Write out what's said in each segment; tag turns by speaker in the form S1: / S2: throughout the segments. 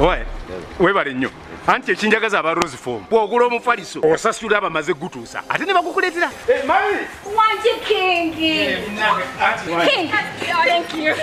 S1: Oye, webale nnyo. Anti ekinjagaza aba Rose Form. Bw'ogula omufaliso osasula abamaze gutuusa. Ate ne bakukuleetera. Mami!
S2: Wanji Kingi! King! Thank you.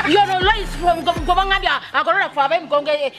S2: You're always from Gobangabia. I got a problem going to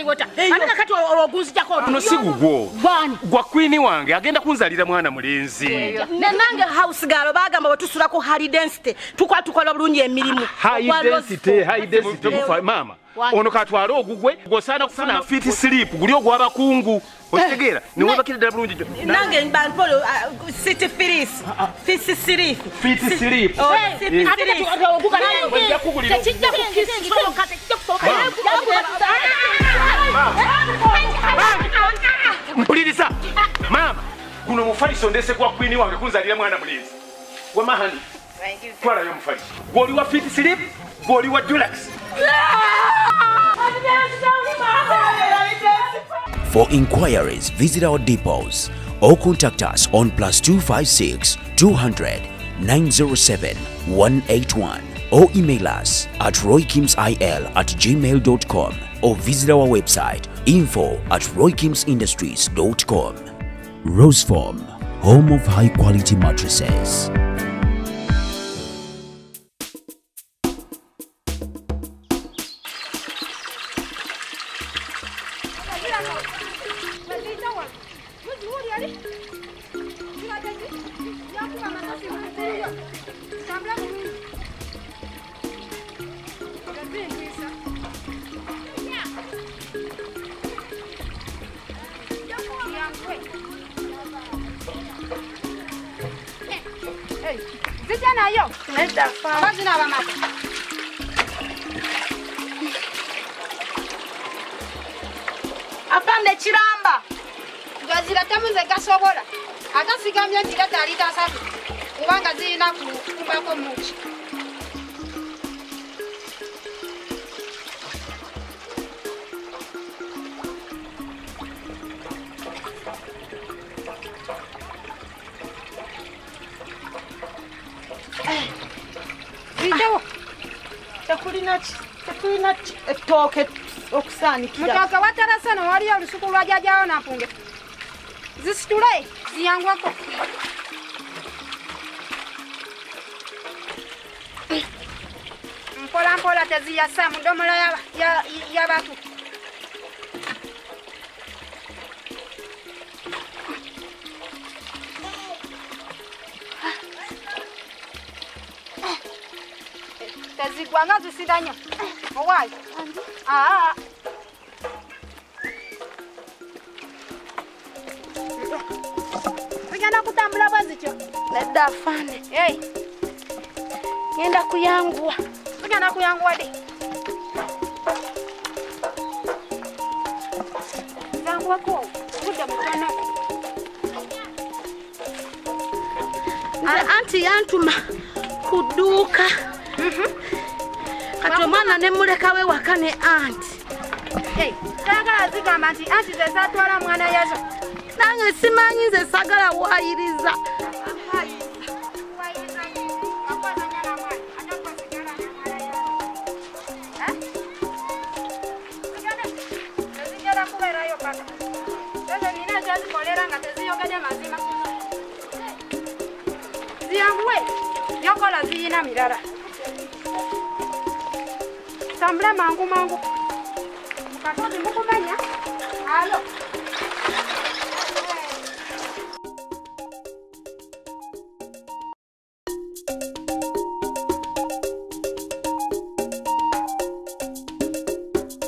S2: water. I'm not cut or goose jack or
S1: no sigugo.
S2: One.
S1: Gwa queen wange agenda kunzalira mwana mulenzi.
S3: Nange house girl bagamba batusula high density. Tukola bulungi emirimu.
S1: High density mama. Ono katwala ogugwe gosana kufuna fit sleep guli ogwaba kungu otegera ni weba kidda bulungi
S3: nange mbampolo city firis fit sleep
S2: oguka nayo kugulira kijja kukisiko kate
S1: mpuliriza mama kuno mufaliso ndese kwa queen wange kunzalira mwana mulenzi wa mahani twala yo mufaliso goli wa fit sleep goli wa dulax.
S4: For inquiries, visit our depots or contact us on +256 200 907 181 or email us at roykimsil@gmail.com or visit our website info@roykimsindustries.com. Rose Form, home of high quality mattresses.
S3: Apande chiramba
S5: gazira tamuze gasobola atasigamye ntiga alita asatu kubanga zirina kumbako muki
S3: video tekulina etoke okusanikira
S5: mutoke watarasana waliyo olusuku lwajajawo nampunge zisitule ziyangwako mpola mpola teziyasa mudomola y'abatu tezigwanga zisidanya owaayi zigenda kutambula bwazityo
S3: nedda afande
S5: hey.
S3: ngenda kuyanguwa
S5: zigenda kuyanguwa de zanguwako obudde mutono
S3: anti yantuma kuduuka kati omwana ne mulekawe waka ne anti
S5: sagala zigamba nti anti zezatwala mwana yazo
S3: nange simanyi nze sagala wayiriza
S5: ziyambuwe yokola ziyina mirala tambula mangu mangu mukatozi mukumanya alo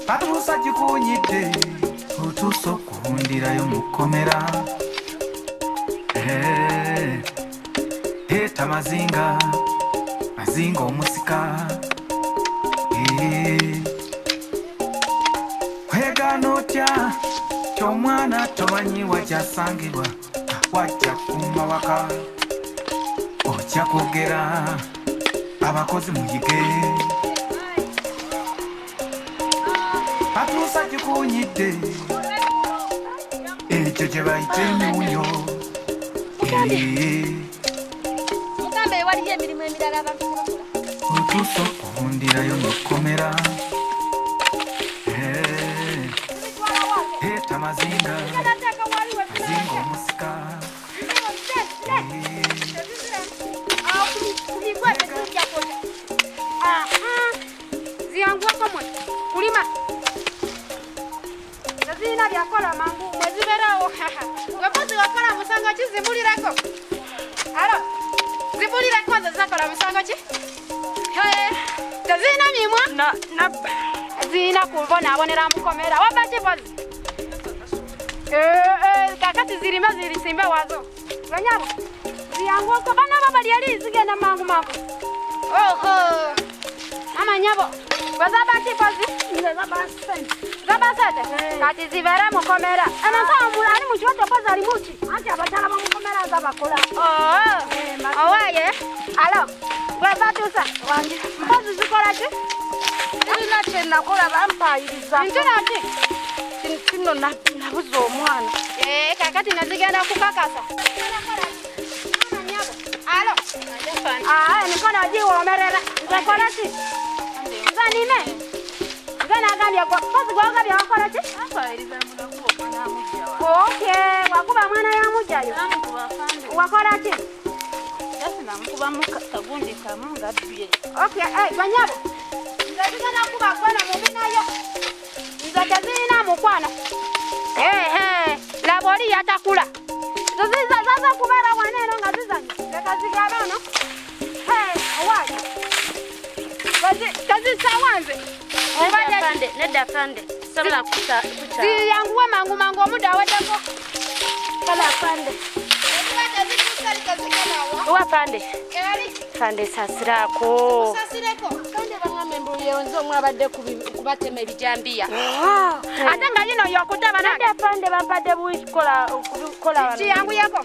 S6: atuusa gikunyidde otuusa okuwundirayo mukomera eta mazinga omusika wegana otya ky'omwana tomanyi wajasangibwa wajja kuma waka ojja kwogera abakozi muyige atuusa gikunyidde ekyo gye bayita emiwunyo
S2: mugambe waliyo emirimu emirala abantu
S6: otuusa okuwundirayo mukomera mazinga mazinga omusika
S5: ziangua komwe kulima zazina byakola mangu mweziberawo wepozi wakola musango ki zimbulirako alo zimbulirako zazakola musango ki tazina mimwa zina kubonaabonera mukomera wabaki pozi kakati zirima zirisimbe wazo ganyabo ziyanguako bana babali ali zigenda mangu mangu oho mama nyabo bazabaki pozi zabasete kati zibera mukomera anasaba mulani mukibato pozi ali muki anti abakyala bamukomera zabakola owaye alo webatusa wange pozi zikola ki Nina tena kola bampayiriza. Ntuna ki? Kino nabuza omwana. Kakati nazigenda kukakasa. Mama nyabo. Alo. Nikono jiwomerera. Nkola ki? Zanime. Zana agambya kwa pozi gwagambya wakola ki? Ampayiriza munaku okwana mujja. Okay, wakuba mwana ya mujjayo. Namukuba fande. Wakola ki? Yasina mukuba mukagundi kamunga bye. Okay, banyabo. Nzazigana kuba kwana mubinayo. Nzatazina mukwana. Labori yatakula. Zaza kubera waneno ngazizanye. Lekazigabano. Owaje. Kazi sawanze. Neda fande. Sabla kucha. Ziyanguwe mangu muda wadako. Kala fande. Uwa fande. Fande sasirako. Sasireko. Yonzo mwabadde kubatema ebijambia. Ate nga lino yokutaba nade afande bampadde buikola wano. Kiyangu yako.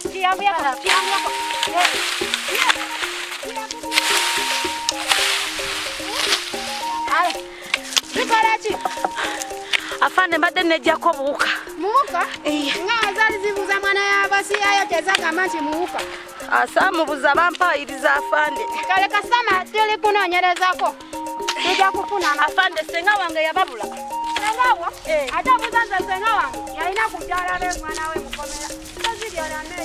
S5: Zikola ki? Afande mbadde nejjako buwuka. Muwuka? Nga azali zibuza mwana yabasi yayo tezagamba nti muwuka. Asamubuza bampayiriza afande. Kale kasama tuli kunoonyerezako. Nija kufuna afande senga wange yababula. Sengawa? Ate buzanza senga wange yalina kubyala be mwana we mukomera. Tazidi olame.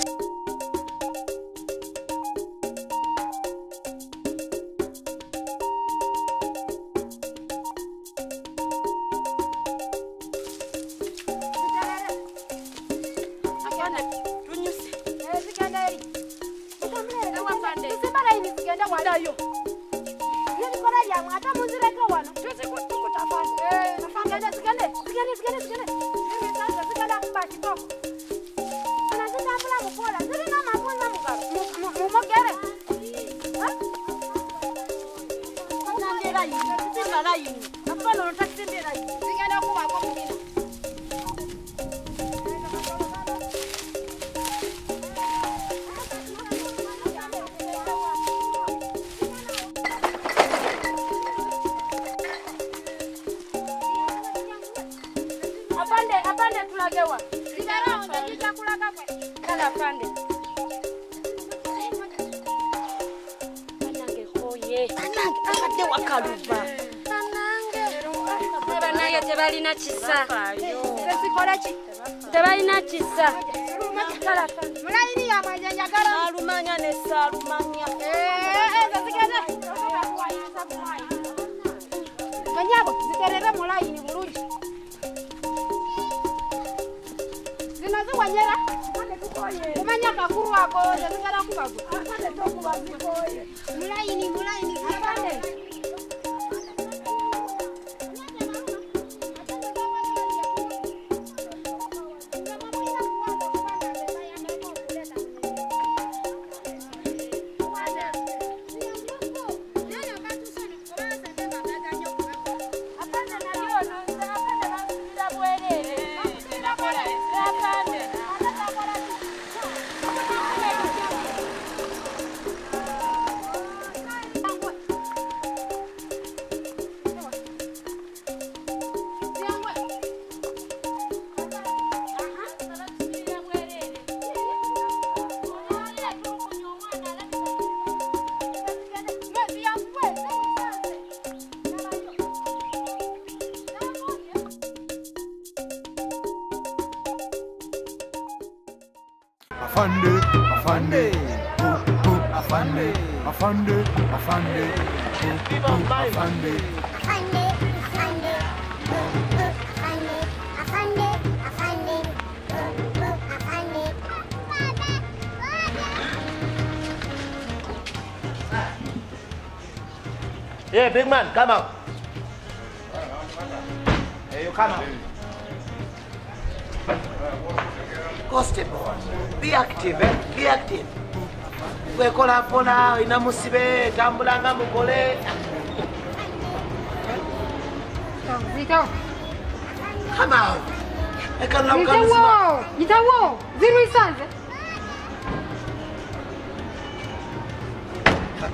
S5: Afande tunyuse. Zigenda eri. Ewa afande. Zibala ini zigenda walayo. Nikola ya mwata muzireka wano. Tuze kutafanya. Afanye zigende. Mimi sasa zigala mbaki toko. Anazita mbula mukola. Zili na mafunza mugaro. Mumogere. Nandera yini. Zibala yini. Afano ntakimbira yini. Zigenda kuba kwa mugina. Apande tulagewa. Zigara ondajita kulaga kwe. Kala apande. Anange hoye. Anange akade wakaluba. Anange. Banaye tebalina kisa. Sesikola ki? Tebalina kisa. Kala apande. Mulayini ya mwajanja kala. Nalumanya ne salumanya. Zigara. Kanyabo ziterere mulayini bulungi. Zinazo wanyera kumanya kakuru wako zingara kubagu apande tokuba zikoye mulayini apande
S6: afande, afande, afande, afande, afande, afande.
S7: Yeah, big man, come out. Hey, you come out. Constable, be active, eh? Be active. We call up on our in a musibe, Tambulanga Mugole.
S5: Zito.
S7: Come out. I can look
S5: Zito, whoa. Zito, whoa. Zero sons.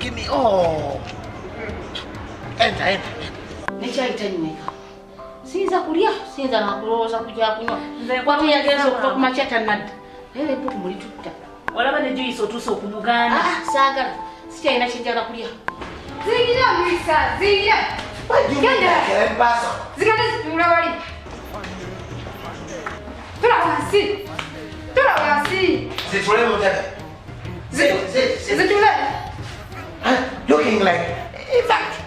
S7: Give me, oh. Enter.
S2: Nechaita nyika. Sinza kulia, sinza nakuloza kuja kunywa. Kwa tuyagenza okuva ku machata nadda. Hele po mulituta. Walaba ne juice otuso okubugana. Sagala. Sikyalina kyenjala kulya.
S5: Zingira Luisa, zingira. Genda. Zigenda zitula wali. Tula wansi.
S7: Zitule mutaka.
S5: Zitule.
S7: Looking like, in fact,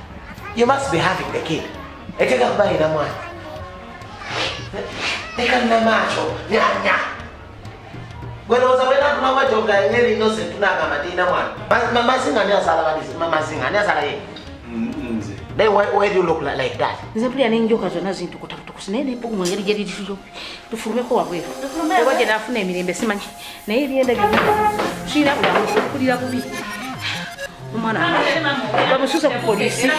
S7: you must be having the kid. Ekeka kubai na mwana. Eka na macho, nyanya. Weloza wena kuna wajoga ngeli innocent tunaga madina mwana. Mama singa ni asala badisi, mama singa ni asala ye. Then why do you look like that?
S2: Nzapuli aninjoka zona zintu kutakusinene po mwengeri jeri tisho. Tufurume ko wabwe. Ego je nafuna emirembe simanyi. Na eri enda bibi. Shira kula kulira kubi. Umana. Bamususa ku polisi.